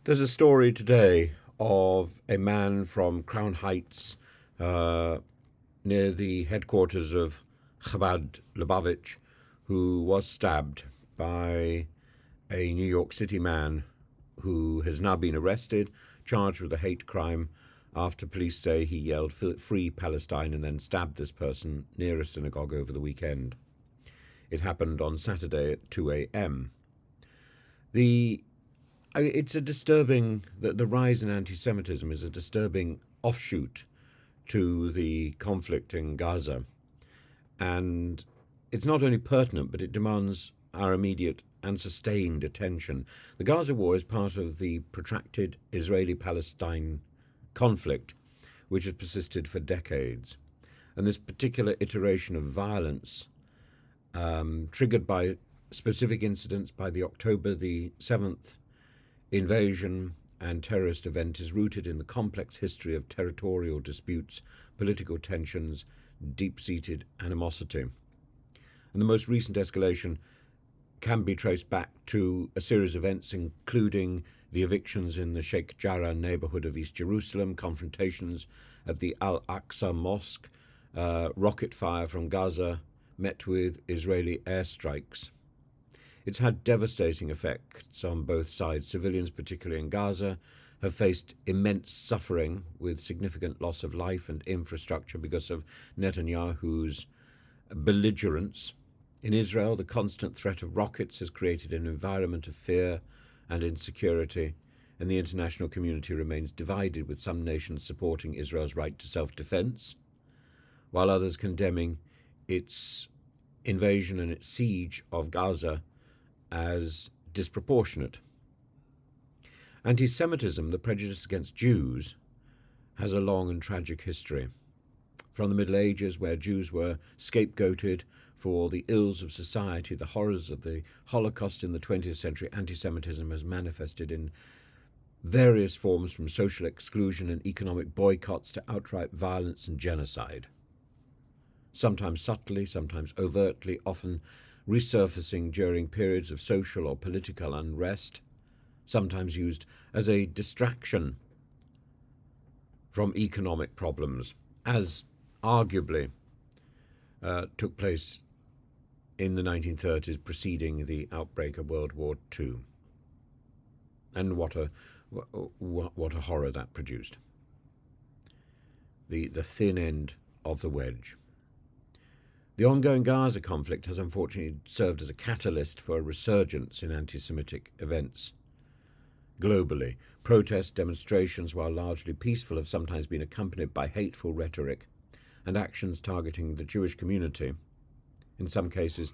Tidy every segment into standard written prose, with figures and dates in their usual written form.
There's a story today of a man from Crown Heights, uh, near the headquarters of Chabad Lubavitch, who was stabbed by a New York City man who has now been arrested, charged with a hate crime after police say he yelled "Free Palestine" and then stabbed this person near a synagogue over the weekend. It happened on Saturday at 2 a.m. The it's a disturbing that the rise in anti-Semitism is a disturbing offshoot to the conflict in Gaza, and it's not only pertinent but it demands our immediate and sustained attention. The Gaza war is part of the protracted Israeli-Palestine conflict, which has persisted for decades, and this particular iteration of violence, triggered by specific incidents by the October the 7th invasion and terrorist event, is rooted in the complex history of territorial disputes, political tensions, deep-seated animosity. And the most recent escalation can be traced back to a series of events including the evictions in the Sheikh Jarrah neighborhood of East Jerusalem, confrontations at the Al-Aqsa Mosque, rocket fire from Gaza met with Israeli airstrikes. It's had devastating effects on both sides. Civilians, particularly in Gaza, have faced immense suffering with significant loss of life and infrastructure because of Netanyahu's belligerence. In Israel, the constant threat of rockets has created an environment of fear and insecurity, and the international community remains divided, with some nations supporting Israel's right to self-defense, while others condemning its invasion and its siege of Gaza as disproportionate. Anti-Semitism, the prejudice against Jews, has a long and tragic history. From the Middle Ages, where Jews were scapegoated for the ills of society, the horrors of the Holocaust in the 20th century, anti-Semitism has manifested in various forms, from social exclusion and economic boycotts to outright violence and genocide. Sometimes subtly, sometimes overtly, often resurfacing during periods of social or political unrest, sometimes used as a distraction from economic problems, as arguably took place in the 1930s preceding the outbreak of World War II. And what a horror that produced. The thin end of the wedge. The ongoing Gaza conflict has unfortunately served as a catalyst for a resurgence in anti-Semitic events globally. Protests, demonstrations, while largely peaceful, have sometimes been accompanied by hateful rhetoric and actions targeting the Jewish community. In some cases,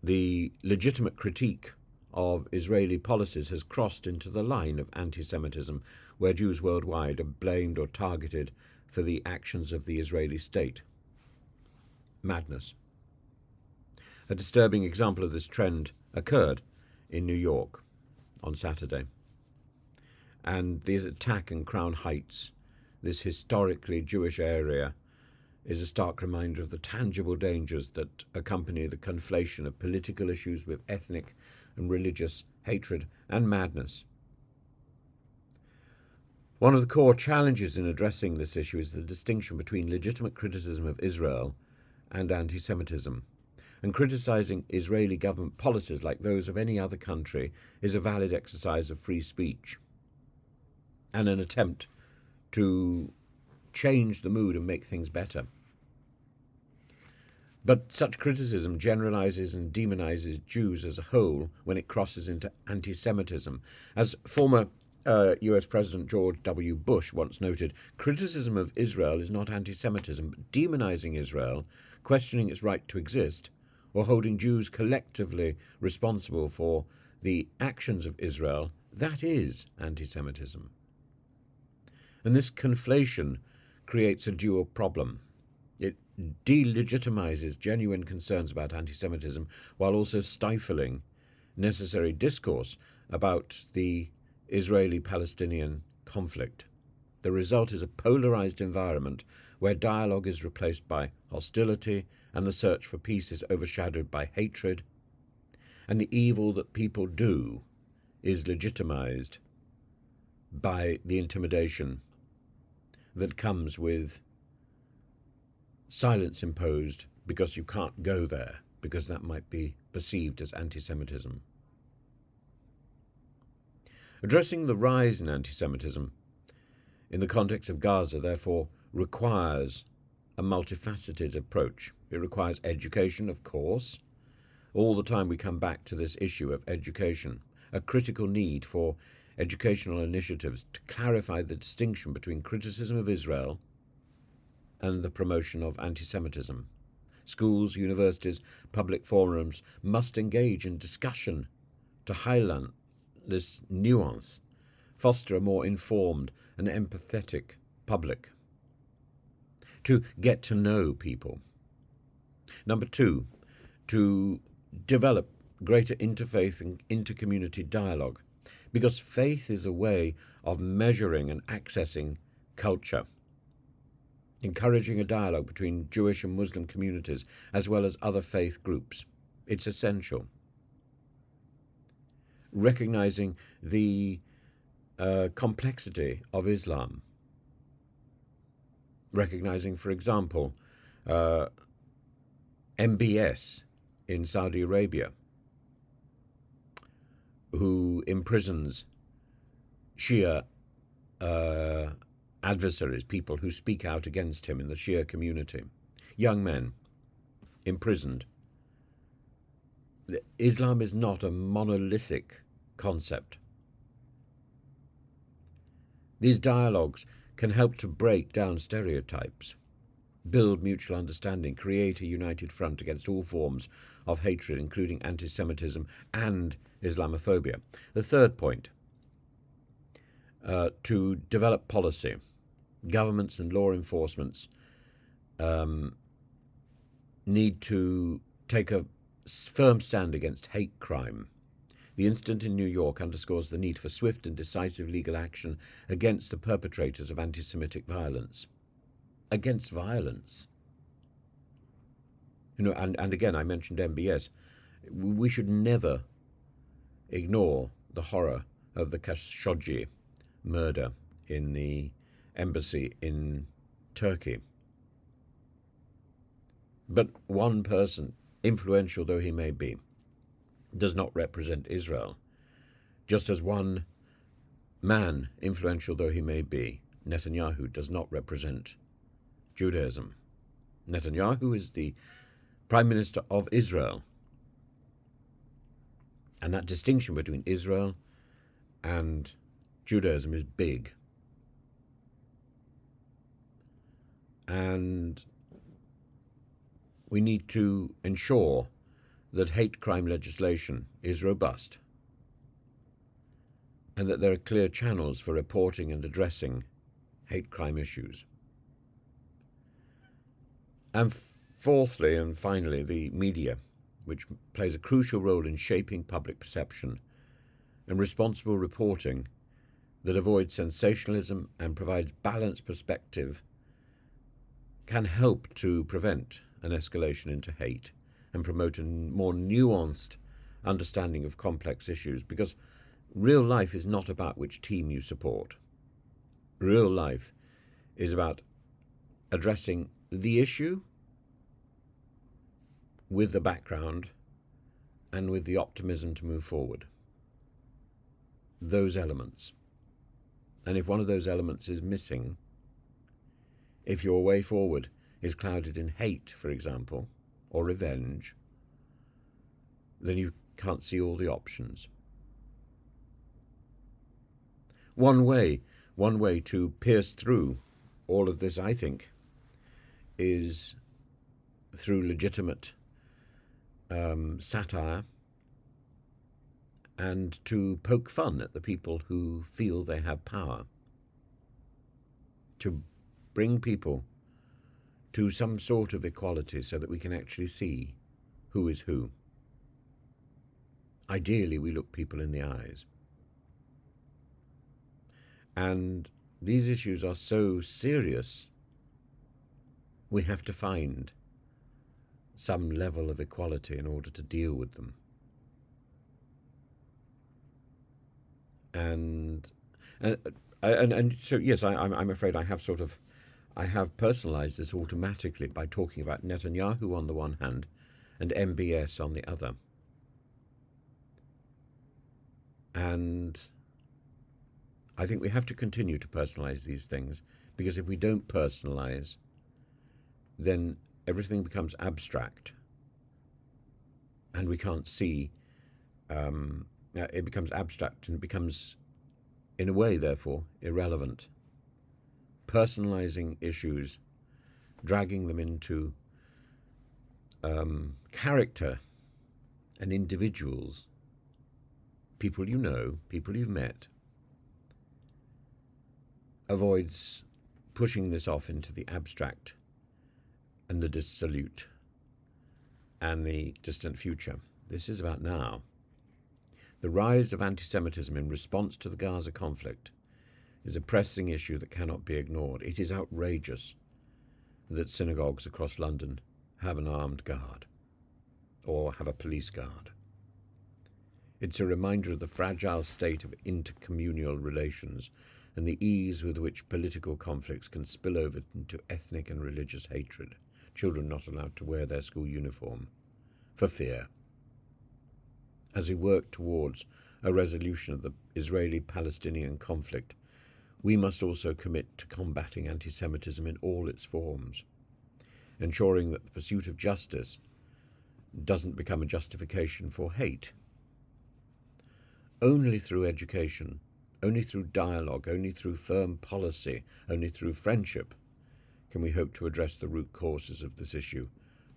the legitimate critique of Israeli policies has crossed into the line of anti-Semitism, where Jews worldwide are blamed or targeted for the actions of the Israeli state. Madness. A disturbing example of this trend occurred in New York on Saturday. And this attack in Crown Heights, this historically Jewish area, is a stark reminder of the tangible dangers that accompany the conflation of political issues with ethnic and religious hatred and madness. One of the core challenges in addressing this issue is the distinction between legitimate criticism of Israel and anti-Semitism. And criticizing Israeli government policies like those of any other country is a valid exercise of free speech and an attempt to change the mood and make things better. But such criticism generalizes and demonizes Jews as a whole when it crosses into anti-Semitism. As former US President George W. Bush once noted, criticism of Israel is not anti-Semitism, but demonizing Israel, questioning its right to exist, or holding Jews collectively responsible for the actions of Israel, that is anti-Semitism. And this conflation creates a dual problem. It delegitimizes genuine concerns about anti-Semitism while also stifling necessary discourse about the Israeli-Palestinian conflict. The result is a polarized environment where dialogue is replaced by hostility and the search for peace is overshadowed by hatred, and the evil that people do is legitimized by the intimidation that comes with silence imposed because you can't go there, because that might be perceived as anti-Semitism. Addressing the rise in anti-Semitism in the context of Gaza, therefore, requires a multifaceted approach. It requires education, of course. All the time we come back to this issue of education, a critical need for educational initiatives to clarify the distinction between criticism of Israel and the promotion of anti-Semitism. Schools, universities, public forums must engage in discussion to highlight this nuance, foster a more informed and empathetic public, to get to know people. Number two, to develop greater interfaith and intercommunity dialogue, because faith is a way of measuring and accessing culture, encouraging a dialogue between Jewish and Muslim communities as well as other faith groups. It's essential. Recognizing the complexity of Islam. Recognizing, for example, MBS in Saudi Arabia, who imprisons Shia adversaries, people who speak out against him in the Shia community, young men imprisoned. Islam is not a monolithic concept. These dialogues can help to break down stereotypes, build mutual understanding, create a united front against all forms of hatred, including anti-Semitism and Islamophobia. The third point, to develop policy. Governments and law enforcements need to take a firm stand against hate crime. The incident in New York underscores the need for swift and decisive legal action against the perpetrators of anti-Semitic violence. Against violence. And again, I mentioned MBS. We should never ignore the horror of the Khashoggi murder in the embassy in Turkey. But one person, influential though he may be, does not represent Israel, just as one man, influential though he may be, Netanyahu, does not represent Judaism. Netanyahu is the Prime Minister of Israel, and that distinction between Israel and Judaism is big. And we need to ensure that hate crime legislation is robust and that there are clear channels for reporting and addressing hate crime issues. And fourthly and finally, the media, which plays a crucial role in shaping public perception, and responsible reporting that avoids sensationalism and provides balanced perspective, can help to prevent an escalation into hate and promote a more nuanced understanding of complex issues, because real life is not about which team you support. Real life is about addressing the issue with the background and with the optimism to move forward. Those elements. And if one of those elements is missing, if your way forward is clouded in hate, for example, or revenge, then you can't see all the options. One way to pierce through all of this, I think, is through legitimate satire and to poke fun at the people who feel they have power, to bring people to some sort of equality so that we can actually see who is who. Ideally, we look people in the eyes. And these issues are so serious, we have to find some level of equality in order to deal with them. And And and so yes, I'm afraid I have personalised this automatically by talking about Netanyahu on the one hand, and MBS on the other. And I think we have to continue to personalise these things, because if we don't personalise, then everything becomes abstract, and we can't see. It becomes abstract, and it becomes, in a way, therefore, irrelevant. Personalising issues, dragging them into character and individuals, people you know, people you've met, avoids pushing this off into the abstract and the dissolute and the distant future. This is about now. The rise of anti-Semitism in response to the Gaza conflict is a pressing issue that cannot be ignored. It is outrageous that synagogues across London have an armed guard or have a police guard. It's a reminder of the fragile state of intercommunal relations and the ease with which political conflicts can spill over into ethnic and religious hatred. Children not allowed to wear their school uniform for fear. As we work towards a resolution of the Israeli-Palestinian conflict, we must also commit to combating anti-Semitism in all its forms, ensuring that the pursuit of justice doesn't become a justification for hate. Only through education, only through dialogue, only through firm policy, only through friendship can we hope to address the root causes of this issue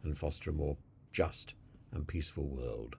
and foster a more just and peaceful world.